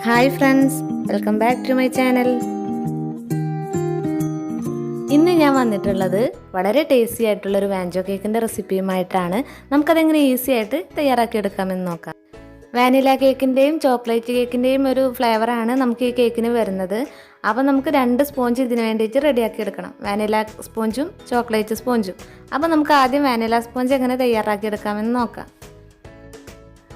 Hi friends, welcome back to my channel. ഇന്ന് ഞാൻ വന്നിട്ടുള്ളത് വളരെ ടേസ്റ്റി ആയിട്ടുള്ളൊരു വാഞ്ചോ കേക്കിൻ്റെ റെസിപ്പിയുമായിട്ടാണ്. നമുക്കതെങ്ങനെ ഈസി ആയിട്ട് തയ്യാറാക്കിയെടുക്കാമെന്ന് നോക്കാം. വാനില കേക്കിൻ്റെയും ചോക്ലേറ്റ് കേക്കിൻ്റെയും ഒരു ഫ്ലേവറാണ് നമുക്ക് ഈ കേക്കിന് വരുന്നത്. അപ്പോൾ നമുക്ക് 2 സ്പോഞ്ച് ഇതിന് വേണ്ടിയിട്ട് റെഡിയാക്കി എടുക്കണം, വാനില സ്പോഞ്ചും ചോക്ലേറ്റ് സ്പോഞ്ചും. അപ്പോൾ നമുക്ക് ആദ്യം വാനില സ്പോഞ്ച് എങ്ങനെ തയ്യാറാക്കിയെടുക്കാമെന്ന് നോക്കാം.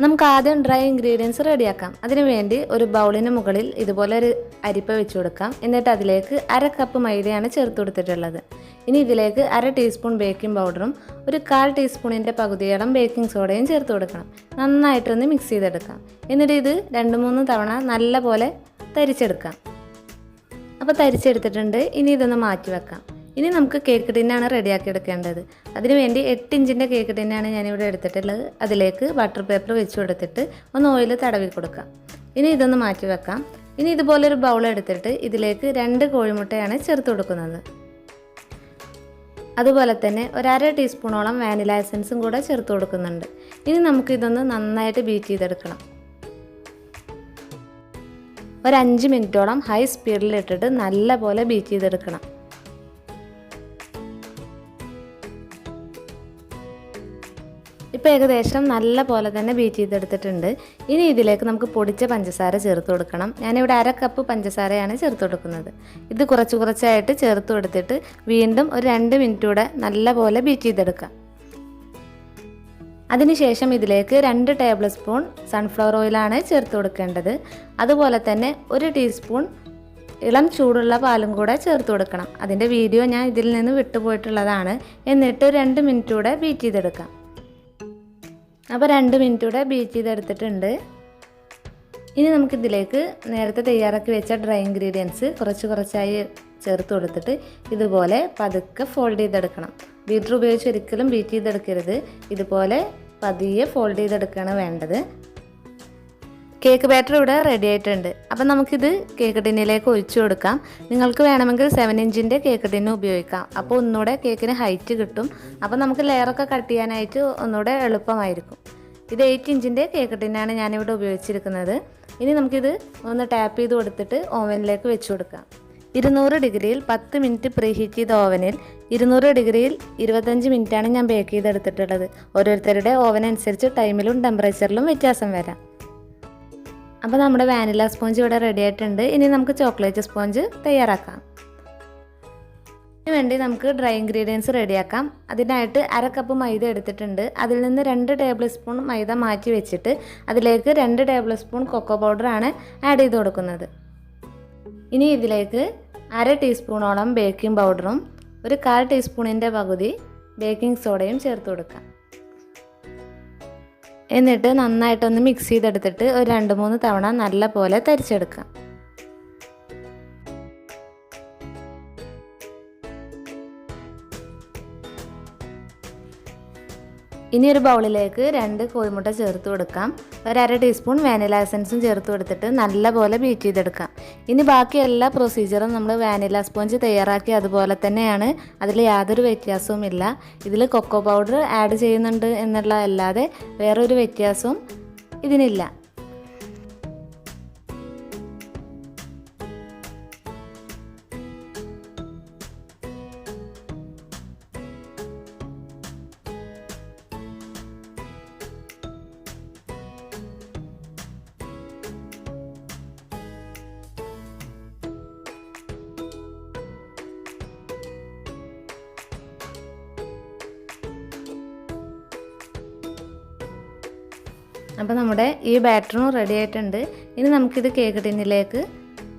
നമുക്ക് ആദ്യം ഡ്രൈ ഇൻഗ്രീഡിയൻസ് റെഡിയാക്കാം. അതിനുവേണ്ടി ഒരു ബൗളിന് മുകളിൽ ഇതുപോലെ ഒരു അരിപ്പ വെച്ച് കൊടുക്കാം. എന്നിട്ട് അതിലേക്ക് 1/2 കപ്പ് മൈദയാണ് ചേർത്ത് കൊടുത്തിട്ടുള്ളത്. ഇനി ഇതിലേക്ക് 1/2 ടീസ്പൂൺ ബേക്കിംഗ് പൗഡറും ഒരു 1/4 ടീസ്പൂണിൻ്റെ പകുതിയോളം ബേക്കിംഗ് സോഡയും ചേർത്ത് കൊടുക്കണം. നന്നായിട്ടൊന്ന് മിക്സ് ചെയ്തെടുക്കാം. എന്നിട്ട് ഇത് 2-3 തവണ നല്ലപോലെ തരിച്ചെടുക്കാം. അപ്പോൾ തരിച്ചെടുത്തിട്ടുണ്ട്. ഇനി ഇതൊന്ന് മാറ്റി വെക്കാം. ഇനി നമുക്ക് കേക്ക് ടിന്നാണ് റെഡിയാക്കി എടുക്കേണ്ടത്. അതിനുവേണ്ടി 8 ഇഞ്ചിൻ്റെ കേക്ക് ടിന്നാണ് ഞാനിവിടെ എടുത്തിട്ടുള്ളത്. അതിലേക്ക് ബട്ടർ പേപ്പർ വെച്ച് കൊടുത്തിട്ട് ഒന്ന് ഓയിൽ തടവി കൊടുക്കാം. ഇനി ഇതൊന്ന് മാറ്റി വെക്കാം. ഇനി ഇതുപോലൊരു ബൗൾ എടുത്തിട്ട് ഇതിലേക്ക് 2 കോഴിമുട്ടയാണ് ചേർത്ത് കൊടുക്കുന്നത്. അതുപോലെ തന്നെ 1/2 ടീസ്പൂണോളം വാനില എസൻസും കൂടെ ചേർത്ത് കൊടുക്കുന്നുണ്ട്. ഇനി നമുക്കിതൊന്ന് നന്നായിട്ട് ബീറ്റ് ചെയ്തെടുക്കണം. ഒരു 5 മിനിറ്റോളം ഹൈ സ്പീഡിലിട്ടിട്ട് നല്ലപോലെ ബീറ്റ് ചെയ്തെടുക്കണം. ഇപ്പോൾ ഏകദേശം നല്ല പോലെ തന്നെ ബീറ്റ് ചെയ്തെടുത്തിട്ടുണ്ട്. ഇനി ഇതിലേക്ക് നമുക്ക് പൊടിച്ച പഞ്ചസാര ചേർത്ത് കൊടുക്കണം. ഞാനിവിടെ 1/2 കപ്പ് പഞ്ചസാരയാണ് ചേർത്ത് കൊടുക്കുന്നത്. ഇത് കുറച്ചായിട്ട് ചേർത്ത് കൊടുത്തിട്ട് വീണ്ടും ഒരു 2 മിനിറ്റ് കൂടെ നല്ല പോലെ ബീറ്റ് ചെയ്തെടുക്കാം. അതിനുശേഷം ഇതിലേക്ക് 2 ടേബിൾ സ്പൂൺ സൺഫ്ലവർ ഓയിലാണ് ചേർത്ത് കൊടുക്കേണ്ടത്. അതുപോലെ തന്നെ 1 ടീസ്പൂൺ ഇളം ചൂടുള്ള പാലും കൂടെ ചേർത്ത് കൊടുക്കണം. അതിൻ്റെ വീഡിയോ ഞാൻ ഇതിൽ നിന്ന് വിട്ടുപോയിട്ടുള്ളതാണ്. എന്നിട്ട് 2 മിനിറ്റ് കൂടെ ബീറ്റ് ചെയ്തെടുക്കാം. അപ്പോൾ 2 മിനിറ്റ് കൂടെ ബീറ്റ് ചെയ്തെടുത്തിട്ടുണ്ട്. ഇനി നമുക്കിതിലേക്ക് നേരത്തെ തയ്യാറാക്കി വെച്ച ഡ്രൈ ഇൻഗ്രീഡിയൻസ് കുറച്ചായി ചേർത്ത് കൊടുത്തിട്ട് ഇതുപോലെ പതുക്കെ ഫോൾഡ് ചെയ്തെടുക്കണം. ബീറ്റർ ഉപയോഗിച്ച് ഒരിക്കലും ബീറ്റ് ചെയ്തെടുക്കരുത്. ഇതുപോലെ പതിയെ ഫോൾഡ് ചെയ്തെടുക്കുകയാണ് വേണ്ടത്. കേക്ക് ബാറ്റർ ഇവിടെ റെഡി ആയിട്ടുണ്ട്. അപ്പം നമുക്കിത് കേക്ക് ടിന്നിലേക്ക് ഒഴിച്ചു കൊടുക്കാം. നിങ്ങൾക്ക് വേണമെങ്കിൽ 7 ഇഞ്ചിൻ്റെ കേക്ക് ടിന്ന് ഉപയോഗിക്കാം. അപ്പോൾ ഒന്നുകൂടെ കേക്കിന് ഹൈറ്റ് കിട്ടും. അപ്പോൾ നമുക്ക് ലെയറൊക്കെ കട്ട് ചെയ്യാനായിട്ട് ഒന്നുകൂടെ എളുപ്പമായിരിക്കും. ഇത് 8 ഇഞ്ചിൻ്റെ കേക്ക് ടിന്നാണ് ഞാനിവിടെ ഉപയോഗിച്ചിരിക്കുന്നത്. ഇനി നമുക്കിത് ഒന്ന് ടാപ്പ് ചെയ്ത് കൊടുത്തിട്ട് ഓവനിലേക്ക് വെച്ച് കൊടുക്കാം. 200 ഡിഗ്രിയിൽ 10 മിനിറ്റ് പ്രീ ഹീറ്റ് ചെയ്ത ഓവനിൽ 200 ഡിഗ്രിയിൽ 25 മിനിറ്റാണ് ഞാൻ ബേക്ക് ചെയ്തെടുത്തിട്ടുള്ളത്. ഓരോരുത്തരുടെ ഓവൻ അനുസരിച്ച് ടൈമിലും ടെമ്പറേച്ചറിലും വ്യത്യാസം വരാം. അപ്പോൾ നമ്മുടെ വാനില സ്പോഞ്ച് ഇവിടെ റെഡി ആയിട്ടുണ്ട്. ഇനി നമുക്ക് ചോക്ലേറ്റ് സ്പോഞ്ച് തയ്യാറാക്കാം. ഇതിനു വേണ്ടി നമുക്ക് ഡ്രൈ ഇൻഗ്രീഡിയൻസ് റെഡിയാക്കാം. അതിനായിട്ട് 1/2 കപ്പ് മൈദ എടുത്തിട്ടുണ്ട്. അതിൽ നിന്ന് 2 ടേബിൾ സ്പൂൺ മൈദ മാറ്റി വെച്ചിട്ട് അതിലേക്ക് 2 ടേബിൾ സ്പൂൺ കൊക്കോ പൗഡറാണ് ആഡ് ചെയ്ത് കൊടുക്കുന്നത്. ഇനി ഇതിലേക്ക് 1/2 ടീസ്പൂണോളം ബേക്കിംഗ് പൗഡറും ഒരു 1/4 ടീസ്പൂണിൻ്റെ പകുതി ബേക്കിംഗ് സോഡയും ചേർത്ത് കൊടുക്കാം. എന്നിട്ട് നന്നായിട്ടൊന്ന് മിക്സ് ചെയ്തെടുത്തിട്ട് ഒരു 2-3 തവണ നല്ല പോലെ തരിച്ചെടുക്കാം. ഇനി ഒരു ബൗളിലേക്ക് 2 കോഴിമുട്ട ചേർത്ത് കൊടുക്കാം. ഒരു 1/2 ടീസ്പൂൺ വാനില എസൻസും ചേർത്ത് കൊടുത്തിട്ട് നല്ല പോലെ ബീറ്റ് ചെയ്തെടുക്കാം. ഇനി ബാക്കി എല്ലാ പ്രൊസീജിയറും നമ്മൾ വാനില സ്പോഞ്ച് തയ്യാറാക്കി അതുപോലെ തന്നെയാണ്. അതിൽ യാതൊരു വ്യത്യാസവും ഇല്ല. ഇതിൽ കൊക്കോ പൗഡർ ആഡ് ചെയ്യുന്നുണ്ട് എന്നുള്ളതല്ലാതെ വേറൊരു വ്യത്യാസവും ഇതിനില്ല. അപ്പോൾ നമ്മുടെ ഈ ബാറ്ററും റെഡി ആയിട്ടുണ്ട്. ഇനി നമുക്കിത് കേക്ക് ടിന്നിലേക്ക്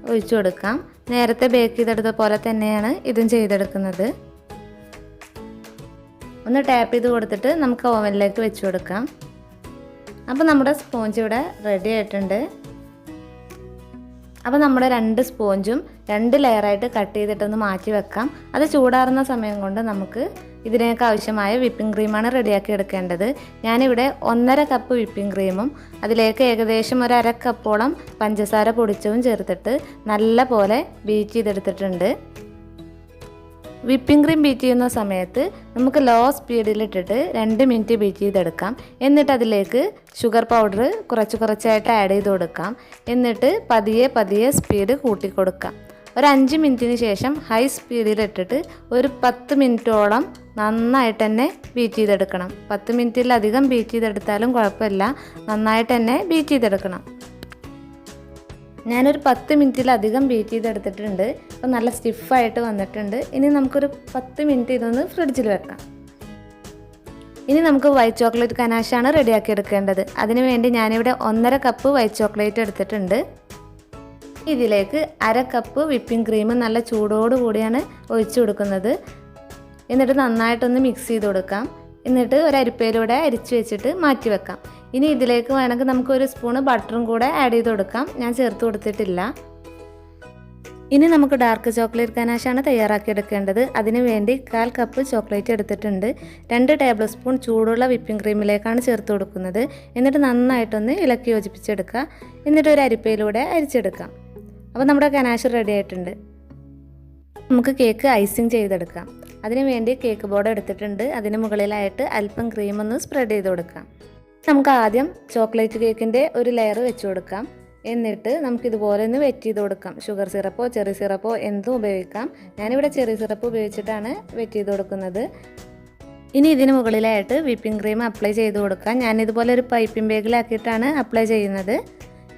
ഒഴിച്ചു കൊടുക്കാം. നേരത്തെ ബേക്ക് ചെയ്തെടുത്ത പോലെ തന്നെയാണ് ഇതും ചെയ്തെടുക്കുന്നത്. ഒന്ന് ടാപ്പ് ചെയ്ത് കൊടുത്തിട്ട് നമുക്ക് ഓവനിലേക്ക് വെച്ച് കൊടുക്കാം. അപ്പോൾ നമ്മുടെ സ്പോഞ്ച് ഇവിടെ റെഡി ആയിട്ടുണ്ട്. അപ്പോൾ നമ്മുടെ 2 സ്പോഞ്ചും 2 ലെയറായിട്ട് കട്ട് ചെയ്തിട്ടൊന്ന് മാറ്റി വെക്കാം. അത് ചൂടാറുന്ന സമയം കൊണ്ട് നമുക്ക് ഇതിനൊക്കെ ആവശ്യമായ വിപ്പിംഗ് ക്രീമാണ് റെഡിയാക്കി എടുക്കേണ്ടത്. ഞാനിവിടെ 1.5 കപ്പ് വിപ്പിംഗ് ക്രീമും അതിലേക്ക് ഏകദേശം ഒരു 1/2 കപ്പോളം പഞ്ചസാര പൊടിച്ചതും ചേർത്തിട്ട് നല്ല പോലെ ബീറ്റ് ചെയ്തെടുത്തിട്ടുണ്ട്. വിപ്പിംഗ് ക്രീം ബീറ്റ് ചെയ്യുന്ന സമയത്ത് നമുക്ക് ലോ സ്പീഡിലിട്ടിട്ട് 2 മിനിറ്റ് ബീറ്റ് ചെയ്തെടുക്കാം. എന്നിട്ട് അതിലേക്ക് ഷുഗർ പൗഡർ കുറച്ചായിട്ട് ആഡ് ചെയ്ത് കൊടുക്കാം. എന്നിട്ട് പതിയെ സ്പീഡ് കൂട്ടി കൊടുക്കാം. ഒരു 5 മിനിറ്റിന് ശേഷം ഹൈ സ്പീഡിലിട്ടിട്ട് ഒരു 10 മിനിറ്റോളം നന്നായിട്ട് തന്നെ ബീറ്റ് ചെയ്തെടുക്കണം. 10 മിനിറ്റിലധികം ബീറ്റ് ചെയ്തെടുത്താലും കുഴപ്പമില്ല, നന്നായിട്ട് തന്നെ ബീറ്റ് ചെയ്തെടുക്കണം. ഞാനൊരു 10 മിനിറ്റിലധികം ബീറ്റ് ചെയ്തെടുത്തിട്ടുണ്ട്. അപ്പോൾ നല്ല സ്റ്റിഫായിട്ട് വന്നിട്ടുണ്ട്. ഇനി നമുക്കൊരു 10 മിനിറ്റ് ഇതൊന്ന് ഫ്രിഡ്ജിൽ വെക്കാം. ഇനി നമുക്ക് വൈറ്റ് ചോക്ലേറ്റ് ഗനാഷാണ് റെഡിയാക്കി എടുക്കേണ്ടത്. അതിന് വേണ്ടി ഞാനിവിടെ 1.5 കപ്പ് വൈറ്റ് ചോക്ലേറ്റ് എടുത്തിട്ടുണ്ട്. ഇതിലേക്ക് 1/2 കപ്പ് വിപ്പിംഗ് ക്രീം നല്ല ചൂടോട് കൂടിയാണ് ഒഴിച്ചു കൊടുക്കുന്നത്. എന്നിട്ട് നന്നായിട്ടൊന്ന് മിക്സ് ചെയ്ത് കൊടുക്കാം. എന്നിട്ട് ഒരു അരിപ്പയിലൂടെ അരിച്ച് വെച്ചിട്ട് മാറ്റി വെക്കാം. ഇനി ഇതിലേക്ക് വേണമെങ്കിൽ നമുക്ക് 1 സ്പൂണ് ബട്ടറും കൂടെ ആഡ് ചെയ്ത് കൊടുക്കാം. ഞാൻ ചേർത്ത് കൊടുത്തിട്ടില്ല. ഇനി നമുക്ക് ഡാർക്ക് ചോക്ലേറ്റ് ഗനാഷാണ് തയ്യാറാക്കി എടുക്കേണ്ടത്. അതിന് വേണ്ടി 1/4 കപ്പ് ചോക്ലേറ്റ് എടുത്തിട്ടുണ്ട്. 2 ടേബിൾ സ്പൂൺ ചൂടുള്ള വിപ്പിംഗ് ക്രീമിലേക്കാണ് ചേർത്ത് കൊടുക്കുന്നത്. എന്നിട്ട് നന്നായിട്ടൊന്ന് ഇളക്കി യോജിപ്പിച്ചെടുക്കുക. എന്നിട്ട് ഒരു അരിപ്പയിലൂടെ അരിച്ചെടുക്കാം. അപ്പോൾ നമ്മുടെ ഗനാഷ് റെഡി ആയിട്ടുണ്ട്. നമുക്ക് കേക്ക് ഐസിങ് ചെയ്തെടുക്കാം. അതിന് വേണ്ടി കേക്ക് ബോർഡ് എടുത്തിട്ടുണ്ട്. അതിന് മുകളിലായിട്ട് അല്പം ക്രീം ഒന്ന് സ്പ്രെഡ് ചെയ്ത് കൊടുക്കാം. നമുക്ക് ആദ്യം ചോക്ലേറ്റ് കേക്കിൻ്റെ ഒരു ലെയർ വെച്ച് കൊടുക്കാം. എന്നിട്ട് നമുക്കിതുപോലെ ഒന്ന് വെറ്റ് ചെയ്ത് കൊടുക്കാം. ഷുഗർ സിറപ്പോ ചെറി സിറപ്പോ എന്തും ഉപയോഗിക്കാം. ഞാനിവിടെ ചെറി സിറപ്പ് ഉപയോഗിച്ചിട്ടാണ് വെറ്റ് ചെയ്ത് കൊടുക്കുന്നത്. ഇനി ഇതിന് മുകളിലായിട്ട് വിപ്പിംഗ് ക്രീം അപ്ലൈ ചെയ്ത് കൊടുക്കാം. ഞാനിതുപോലെ ഒരു പൈപ്പിംഗ് ബാഗിലാക്കിയിട്ടാണ് അപ്ലൈ ചെയ്യുന്നത്.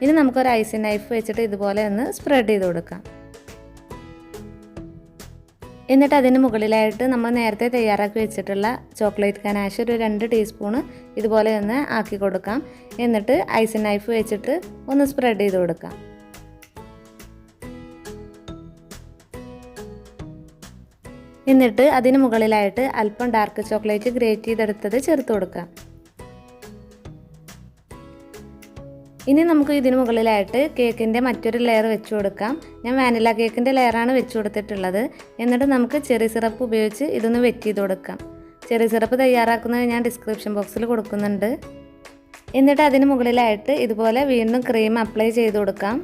ഇനി നമുക്കൊരു ഐസിങ് നൈഫ് വെച്ചിട്ട് ഇതുപോലെ ഒന്ന് സ്പ്രെഡ് ചെയ്ത് കൊടുക്കാം. എന്നിട്ട് അതിന് മുകളിലായിട്ട് നമ്മൾ നേരത്തെ തയ്യാറാക്കി വെച്ചിട്ടുള്ള ചോക്ലേറ്റ് ഗനാഷ് ഒരു 2 ടീസ്പൂണ് ഇതുപോലെ ഒന്ന് ആക്കി കൊടുക്കാം. എന്നിട്ട് ഐസിങ് നൈഫ് വെച്ചിട്ട് ഒന്ന് സ്പ്രെഡ് ചെയ്ത് കൊടുക്കാം. എന്നിട്ട് അതിന് മുകളിലായിട്ട് അല്പം ഡാർക്ക് ചോക്ലേറ്റ് ഗ്രേറ്റ് ചെയ്തെടുത്തത് ചേർത്ത് കൊടുക്കാം. ഇനി നമുക്ക് ഇതിന് മുകളിലായിട്ട് കേക്കിൻ്റെ മറ്റൊരു ലെയർ വെച്ച് കൊടുക്കാം. ഞാൻ വാനില കേക്കിൻ്റെ ലെയറാണ് വെച്ച് കൊടുത്തിട്ടുള്ളത്. എന്നിട്ട് നമുക്ക് ചെറി സിറപ്പ് ഉപയോഗിച്ച് ഇതൊന്ന് വെറ്റ് ചെയ്ത് കൊടുക്കാം. ചെറി സിറപ്പ് തയ്യാറാക്കുന്നത് ഞാൻ ഡിസ്ക്രിപ്ഷൻ ബോക്സിൽ കൊടുക്കുന്നുണ്ട്. എന്നിട്ട് അതിന് മുകളിലായിട്ട് ഇതുപോലെ വീണ്ടും ക്രീം അപ്ലൈ ചെയ്ത് കൊടുക്കാം.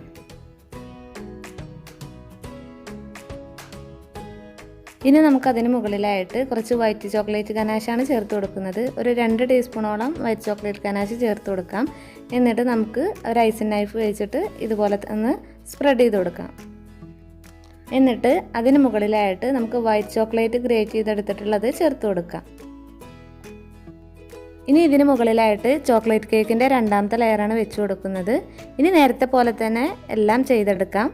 ഇനി നമുക്കതിന് മുകളിലായിട്ട് കുറച്ച് വൈറ്റ് ചോക്ലേറ്റ് ഗനാഷാണ് ചേർത്ത് കൊടുക്കുന്നത്. ഒരു 2 ടീസ്പൂണോളം വൈറ്റ് ചോക്ലേറ്റ് ഗനാഷ് ചേർത്ത് കൊടുക്കാം. എന്നിട്ട് നമുക്ക് ഒരു ഐസിങ് നൈഫ് വെച്ചിട്ട് ഇതുപോലെ ഒന്ന് സ്പ്രെഡ് ചെയ്ത് കൊടുക്കാം. എന്നിട്ട് അതിന് മുകളിലായിട്ട് നമുക്ക് വൈറ്റ് ചോക്ലേറ്റ് ഗ്രേറ്റ് ചെയ്തെടുത്തിട്ടുള്ളത് ചേർത്ത് കൊടുക്കാം. ഇനി ഇതിന് മുകളിലായിട്ട് ചോക്ലേറ്റ് കേക്കിൻ്റെ 2ാമത്തെ ലെയറാണ് വെച്ച് കൊടുക്കുന്നത്. ഇനി നേരത്തെ പോലെ തന്നെ എല്ലാം ചെയ്തെടുക്കാം.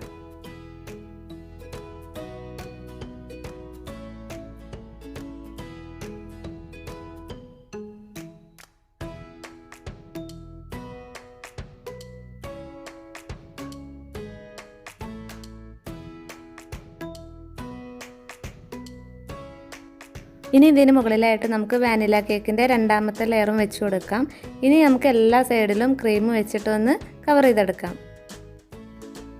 ഇനി ഇതിന് മുകളിലായിട്ട് നമുക്ക് വാനില കേക്കിൻ്റെ 2ാമത്തെ ലെയറും വെച്ച് കൊടുക്കാം. ഇനി നമുക്ക് എല്ലാ സൈഡിലും ക്രീം വെച്ചിട്ടൊന്ന് കവർ ചെയ്തെടുക്കാം.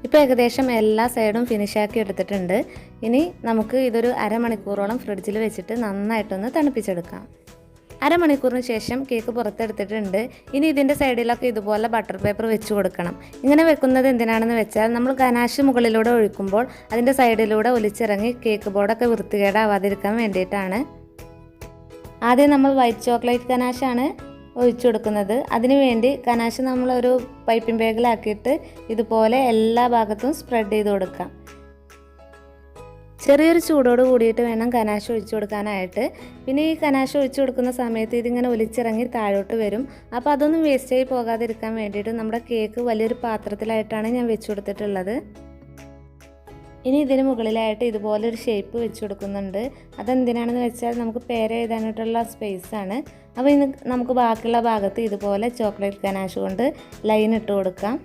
ഇപ്പോൾ ഏകദേശം എല്ലാ സൈഡും ഫിനിഷാക്കി എടുത്തിട്ടുണ്ട്. ഇനി നമുക്ക് ഇതൊരു അരമണിക്കൂറോളം ഫ്രിഡ്ജിൽ വെച്ചിട്ട് നന്നായിട്ടൊന്ന് തണുപ്പിച്ചെടുക്കാം. അരമണിക്കൂറിന് ശേഷം കേക്ക് പുറത്തെടുത്തിട്ടുണ്ട്. ഇനി ഇതിൻ്റെ സൈഡിലൊക്കെ ഇതുപോലെ ബട്ടർ പേപ്പർ വെച്ച് കൊടുക്കണം. ഇങ്ങനെ വെക്കുന്നത് എന്തിനാണെന്ന് വെച്ചാൽ നമ്മൾ ഗനാഷ് മുകളിലൂടെ ഒഴിക്കുമ്പോൾ അതിൻ്റെ സൈഡിലൂടെ ഒലിച്ചിറങ്ങി കേക്ക് ബോർഡൊക്കെ വൃത്തികേടാവാതിരിക്കാൻ വേണ്ടിയിട്ടാണ്. ആദ്യം നമ്മൾ വൈറ്റ് ചോക്ലേറ്റ് ഗനാഷാണ് ഒഴിച്ചു കൊടുക്കുന്നത്. അതിനുവേണ്ടി ഗനാഷ് നമ്മളൊരു പൈപ്പിംഗ് ബാഗിലാക്കിയിട്ട് ഇതുപോലെ എല്ലാ ഭാഗത്തും സ്പ്രെഡ് ചെയ്ത് കൊടുക്കാം. ചെറിയൊരു ചൂടോട് കൂടിയിട്ട് വേണം ഗനാഷ് ഒഴിച്ചു കൊടുക്കാനായിട്ട്. പിന്നെ ഈ ഗനാഷ് ഒഴിച്ചു കൊടുക്കുന്ന സമയത്ത് ഇതിങ്ങനെ ഒലിച്ചിറങ്ങി താഴോട്ട് വരും. അപ്പോൾ അതൊന്നും വേസ്റ്റായി പോകാതിരിക്കാൻ വേണ്ടിയിട്ട് നമ്മുടെ കേക്ക് വലിയൊരു പാത്രത്തിലായിട്ടാണ് ഞാൻ വെച്ച് കൊടുത്തിട്ടുള്ളത്. ഇനി ഇതിന് മുകളിലായിട്ട് ഇതുപോലൊരു ഷേപ്പ് വെച്ച് കൊടുക്കുന്നുണ്ട്. അതെന്തിനാണെന്ന് വെച്ചാൽ നമുക്ക് പേര് എഴുതാനായിട്ടുള്ള സ്പേസാണ്. അപ്പോൾ ഇന്ന് നമുക്ക് ബാക്കിയുള്ള ഭാഗത്ത് ഇതുപോലെ ചോക്ലേറ്റ് ഗനാഷ് കൊണ്ട് ലൈൻ ഇട്ട് കൊടുക്കാം.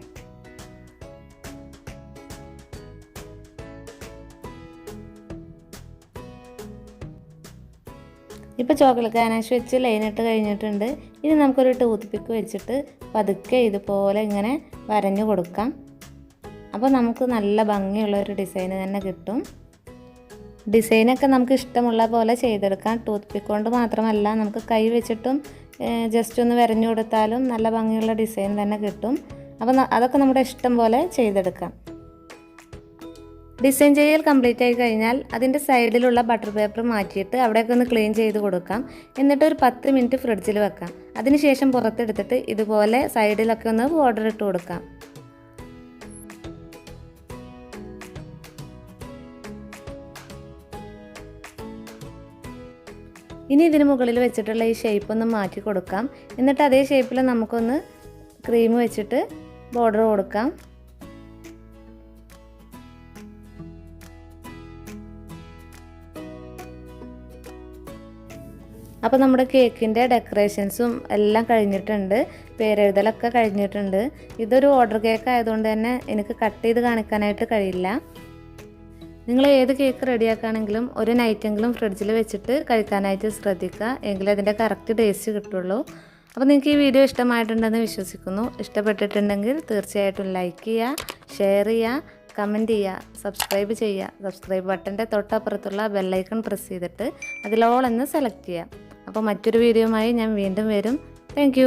ഇപ്പോൾ ചോക്ലേറ്റ് ഗനാഷ് വെച്ച് ലൈൻ ഇട്ട് കഴിഞ്ഞിട്ടുണ്ട്. ഇനി നമുക്കൊരു ടൂത്ത് പിക്ക് വെച്ചിട്ട് പതുക്കെ ഇതുപോലെ ഇങ്ങനെ വരഞ്ഞു കൊടുക്കാം. അപ്പോൾ നമുക്ക് നല്ല ഭംഗിയുള്ള ഒരു ഡിസൈൻ തന്നെ കിട്ടും. ഡിസൈനൊക്കെ നമുക്ക് ഇഷ്ടമുള്ള പോലെ ചെയ്തെടുക്കാം. ടൂത്ത് പിക്ക് കൊണ്ട് മാത്രമല്ല, നമുക്ക് കൈ വെച്ചിട്ടും ജസ്റ്റ് ഒന്ന് വരഞ്ഞു കൊടുത്താലും നല്ല ഭംഗിയുള്ള ഡിസൈൻ തന്നെ കിട്ടും. അപ്പോൾ അതൊക്കെ നമ്മുടെ ഇഷ്ടം പോലെ ചെയ്തെടുക്കാം. ഡിസൈൻ ചെയ്യൽ കംപ്ലീറ്റ് ആയി കഴിഞ്ഞാൽ അതിൻ്റെ സൈഡിലുള്ള ബട്ടർ പേപ്പർ മാറ്റിയിട്ട് അവിടെയൊക്കെ ഒന്ന് ക്ലീൻ ചെയ്ത് കൊടുക്കാം. എന്നിട്ട് ഒരു 10 മിനിറ്റ് ഫ്രിഡ്ജിൽ വെക്കാം. അതിനുശേഷം പുറത്തെടുത്തിട്ട് ഇതുപോലെ സൈഡിലൊക്കെ ഒന്ന് ബോർഡർ ഇട്ട് കൊടുക്കാം. ഇനി ഇതിന് മുകളിൽ വെച്ചിട്ടുള്ള ഈ ഷേപ്പ് ഒന്ന് മാറ്റി കൊടുക്കാം. എന്നിട്ട് അതേ ഷേപ്പിൽ നമുക്കൊന്ന് ക്രീം വെച്ചിട്ട് ബോർഡർ കൊടുക്കാം. അപ്പോൾ നമ്മുടെ കേക്കിൻ്റെ ഡെക്കറേഷൻസും എല്ലാം കഴിഞ്ഞിട്ടുണ്ട്. പേരെഴുതലൊക്കെ കഴിഞ്ഞിട്ടുണ്ട്. ഇതൊരു ഓർഡർ കേക്ക് ആയതുകൊണ്ട് തന്നെ എനിക്ക് കട്ട് ചെയ്ത് കാണിക്കാനായിട്ട് കഴിയില്ല. നിങ്ങൾ ഏത് കേക്ക് റെഡിയാക്കുകയാണെങ്കിലും ഒരു നൈറ്റെങ്കിലും ഫ്രിഡ്ജിൽ വെച്ചിട്ട് കഴിക്കാനായിട്ട് ശ്രദ്ധിക്കുക. എങ്കിലേ അതിൻ്റെ കറക്റ്റ് ടേസ്റ്റ് കിട്ടുള്ളൂ. അപ്പോൾ നിങ്ങൾക്ക് ഈ വീഡിയോ ഇഷ്ടമായിട്ടുണ്ടെന്ന് വിശ്വസിക്കുന്നു. ഇഷ്ടപ്പെട്ടിട്ടുണ്ടെങ്കിൽ തീർച്ചയായിട്ടും ലൈക്ക് ചെയ്യുക, ഷെയർ ചെയ്യുക, കമൻറ്റ് ചെയ്യുക, സബ്സ്ക്രൈബ് ചെയ്യുക. സബ്സ്ക്രൈബ് ബട്ടൻ്റെ തൊട്ടപ്പുറത്തുള്ള ബെല്ലൈക്കൺ പ്രസ് ചെയ്തിട്ട് അതിൽ ഓൾ എന്ന് സെലക്ട് ചെയ്യുക. അപ്പോൾ മറ്റൊരു വീഡിയോയുമായി ഞാൻ വീണ്ടും വരും. താങ്ക്